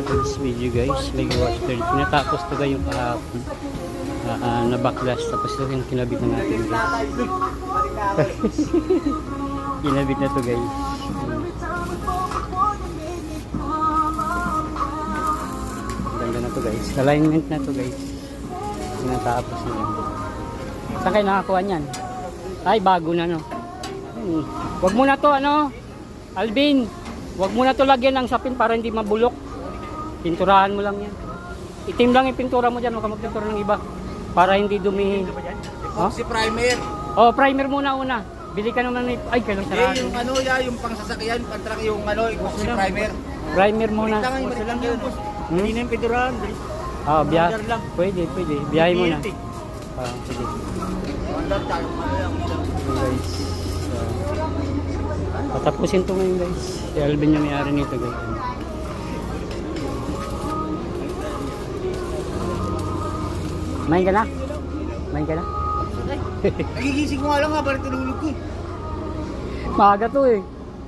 this video guys, may watch third. Pinatapos to guys yung kahapon. Na backlash, tapos ito yung kinabit na natin guys. Kinabit na to guys. Ganda na to guys. Alignment na to guys. Pinatapos na yan. Saan kayo nakakuha niyan? Ay, bago na no. Wag mo na to ano, Alvin. Wag mo na to lagyan ng sapin para hindi mabulok. Pinturahan mo lang yan. Itim lang yung pintura mo dyan. Huwag ka magpintura ng iba. Para hindi dumi. Epoxy primer. Oh, primer muna una. Bili ka naman ng... Ay, kailang sarado. Yung ano yung pang sasakyan, pang-truck yung ano, epoxy primer. Primer muna. Balik lang yun. Hindi na yung pinturahan. Oh, biyahe. Pwede. Biyahe muna. Sige. Guys. Patapusin to ngayon guys. Si Alvin yung may-ari nito guys. Main ka na? Main ka na? Nagigising ko nga lang habang tinulog ko. Maaga to eh.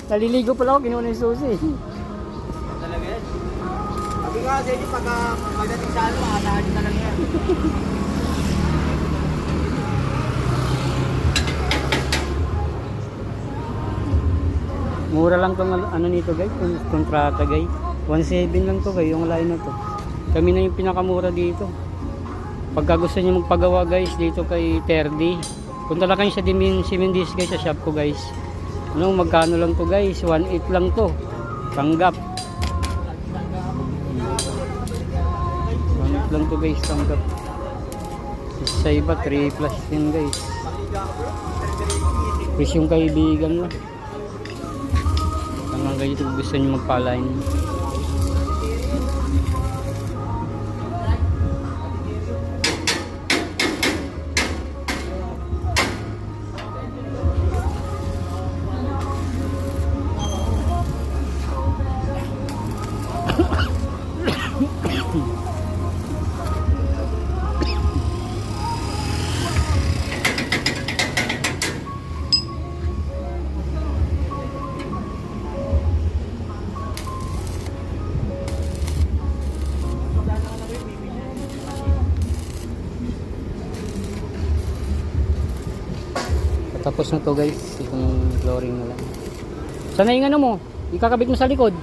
Naliligo pala ako, kinuha yung susi. Talaga yan. Sabi nga sa inyo, pagdating sa ano, makatahan na lang yan. Mura lang tong ano nito guys, kontrata guys. 1.7 lang to guys, yung line na to. Kami na yung pinakamura dito. Pagka gusto niyo magpagawa guys dito kay Terdi, punta lang kayo sa Simindis guys sa shop ko guys. Ano, magkano lang to guys? 1.8 lang to. Tanggap. 1.8 lang to guys, tanggap. Sa iba 3 plus din guys. Plus yung kaibigan lang. Tangang kayo kung gusto niyo magpa-line. Tapos na to guys, itong flooring na lang. Sana yung ano mo, ikakabit mo sa likod.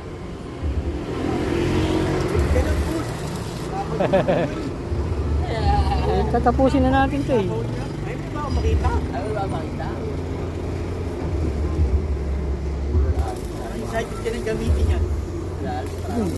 Tatapusin na natin to eh. Ay, ba makita? Ay, ba makita? Ay, side yung gamitin yan.